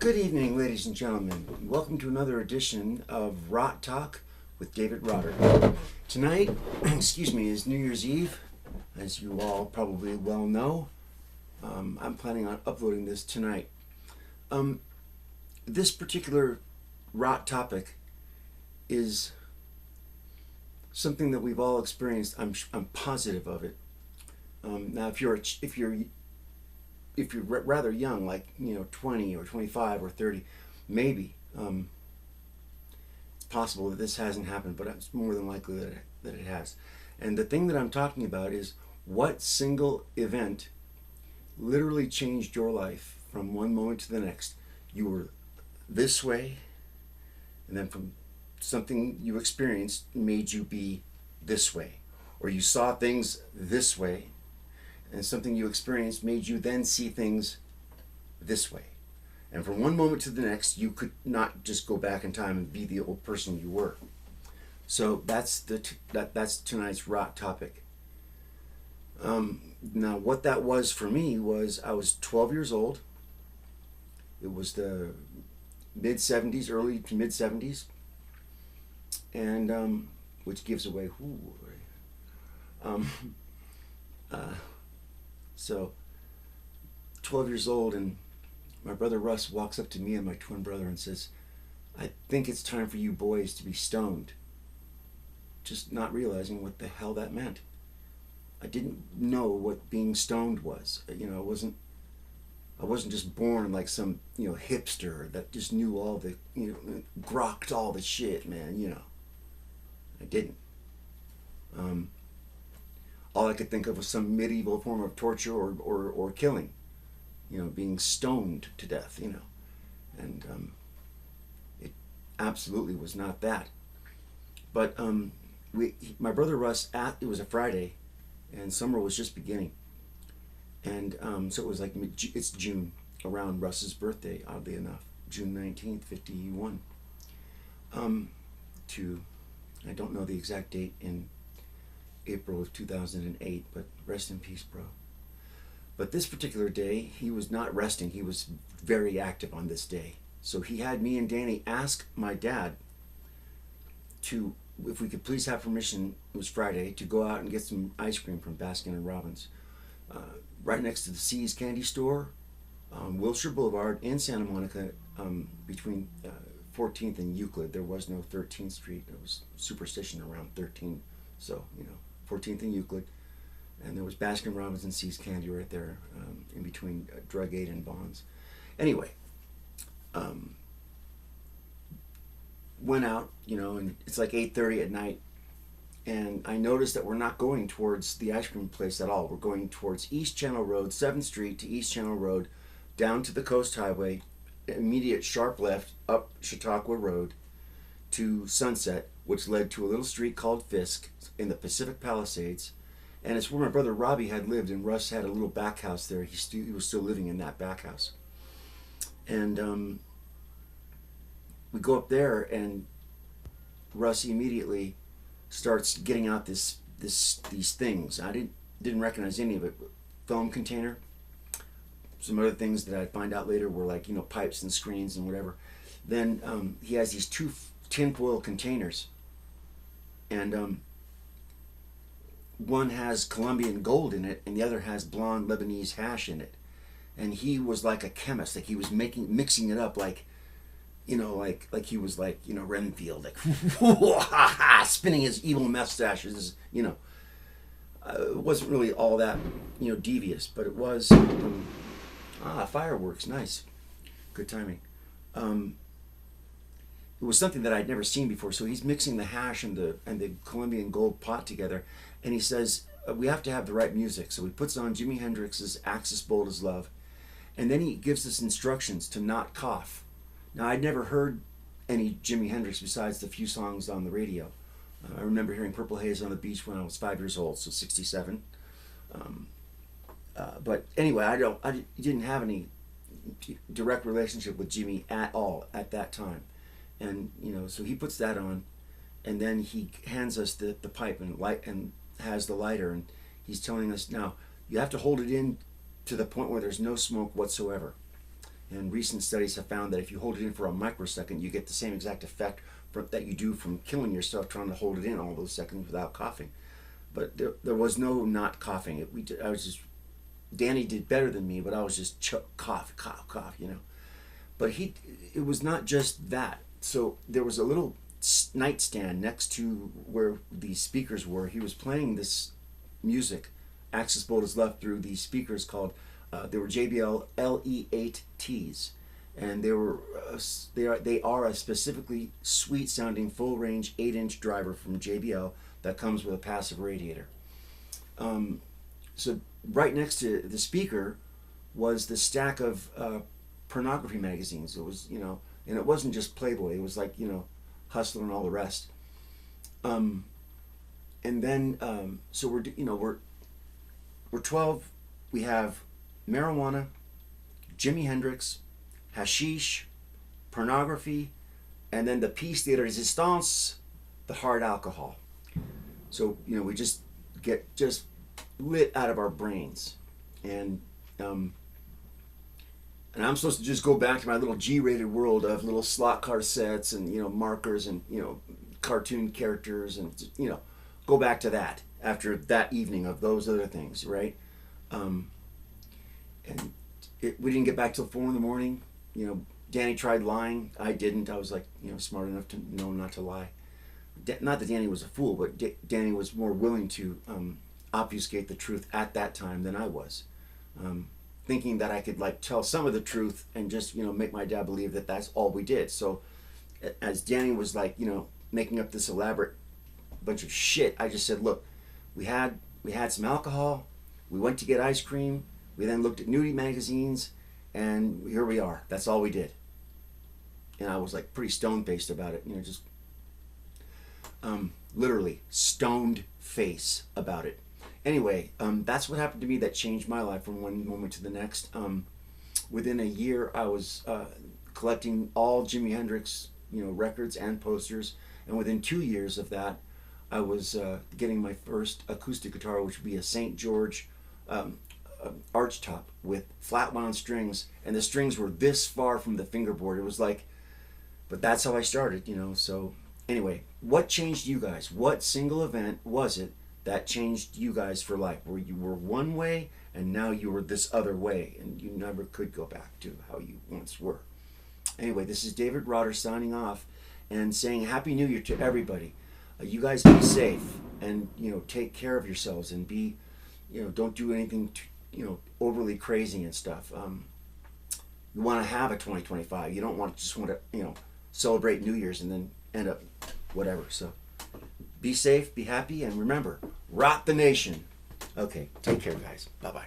Good evening, ladies and gentlemen. Welcome to another edition of Rott Talk with David Rotter. Tonight, excuse me, is New Year's Eve, as you all probably well know. I'm planning on uploading this tonight. This particular Rott topic is something that we've all experienced. I'm positive of it. Now, if you're rather young, like 20 or 25 or 30, maybe it's possible that this hasn't happened, but it's more than likely that it has. And the thing that I'm talking about is what single event literally changed your life from one moment to the next. You were this way, and then from something you experienced made you be this way, or you saw things this way, and something you experienced made you then see things this way. And from one moment to the next, you could not just go back in time and be the old person you were. So that's tonight's Rott topic. Now, what that was for me was I was 12 years old. It was the mid-70s, early to mid-70s, and which gives away who. So, 12 years old, and my brother Russ walks up to me and my twin brother and says, "I think it's time for you boys to be stoned." Just not realizing what the hell that meant. I didn't know what being stoned was. I wasn't just born like some hipster that just knew all the grokked all the shit, man. I didn't. All I could think of was some medieval form of torture or killing, being stoned to death, and it absolutely was not that. But my brother Russ, it was a Friday, and summer was just beginning, and so it was like it's June, around Russ's birthday, oddly enough, June 19th, 51. I don't know the exact date in April of 2008, but rest in peace, bro. But this particular day, he was not resting. He was very active on this day. So he had me and Danny ask my dad if we could please have permission, it was Friday, to go out and get some ice cream from Baskin and Robbins. Right next to the C's Candy Store, Wilshire Boulevard in Santa Monica, between 14th and Euclid. There was no 13th Street. There was superstition around 13. So, 14th and Euclid, and there was Baskin Robbins and C's Candy right there, in between Drug Aid and Bonds. Anyway, went out, and it's like 8:30 at night, and I noticed that we're not going towards the ice cream place at all. We're going towards East Channel Road, 7th Street to East Channel Road, down to the Coast Highway, immediate sharp left up Chautauqua Road to Sunset, which led to a little street called Fisk in the Pacific Palisades, and it's where my brother Robbie had lived, and Russ had a little back house there. He was still living in that back house, and we go up there, and Russ immediately starts getting out these things. I didn't recognize any of it. Foam container. Some other things that I find out later were like pipes and screens and whatever. Then he has these two tinfoil containers, and one has Colombian gold in it, and the other has blonde Lebanese hash in it. And he was like a chemist, like he was mixing it up, like he was like Renfield, like spinning his evil mustaches. It wasn't really all that devious, but it was fireworks, nice, good timing. It was something that I'd never seen before. So he's mixing the hash and the Colombian gold pot together, and he says we have to have the right music. So he puts on Jimi Hendrix's "Axis Bold as Love," and then he gives us instructions to not cough. Now, I'd never heard any Jimi Hendrix besides the few songs on the radio. I remember hearing "Purple Haze on the Beach" when I was 5 years old, so 67. But anyway, I didn't have any direct relationship with Jimmy at all at that time. And so he puts that on, and then he hands us the pipe and has the lighter, and he's telling us, now you have to hold it in to the point where there's no smoke whatsoever. And recent studies have found that if you hold it in for a microsecond, you get the same exact effect that you do from killing yourself trying to hold it in all those seconds without coughing. But there was no not coughing. I was just, Danny did better than me, but I was just cough, cough, cough, you know. But it was not just that. So there was a little nightstand next to where the speakers were. He was playing this music, accessible to his left through these speakers called, they were JBL LE8Ts, and they are a specifically sweet sounding full range 8-inch driver from JBL that comes with a passive radiator. So right next to the speaker was the stack of pornography magazines. It was, you know, and it wasn't just Playboy. It was like, you know, Hustler and all the rest. And then so we're 12. We have marijuana, Jimi Hendrix, hashish, pornography, and then the piece de resistance, the hard alcohol. So, you know, we just get lit out of our brains. And I'm supposed to just go back to my little G-rated world of little slot car sets and, you know, markers and, you know, cartoon characters and, you know, go back to that after that evening of those other things, right? And we didn't get back till 4 in the morning. You know, Danny tried lying. I didn't. I was like, you know, smart enough to know not to lie. Not that Danny was a fool, but Danny was more willing to obfuscate the truth at that time than I was. Thinking that I could like tell some of the truth and just, you know, make my dad believe that that's all we did. So as Danny was like, you know, making up this elaborate bunch of shit, I just said, look, we had some alcohol, we went to get ice cream, we then looked at nudie magazines, and here we are. That's all we did. And I was like pretty stone-faced about it, you know, just literally stoned face about it. Anyway, that's what happened to me that changed my life from one moment to the next. Within a year, I was collecting all Jimi Hendrix, you know, records and posters, and within 2 years of that, I was getting my first acoustic guitar, which would be a St. George archtop with flat wound strings, and the strings were this far from the fingerboard. It was like, but that's how I started, you know. So anyway, what changed you guys? What single event was it that changed you guys for life, where you were one way and now you were this other way and you never could go back to how you once were? Anyway, this is David Rotter signing off and saying Happy New Year to everybody. You guys be safe and, you know, take care of yourselves and be, you know, don't do anything you know, overly crazy and stuff. You want to have a 2025. You don't want to, you know, celebrate New Year's and then end up whatever. So be safe, be happy, and remember, Rott the nation. Okay, take care, guys. Bye-bye.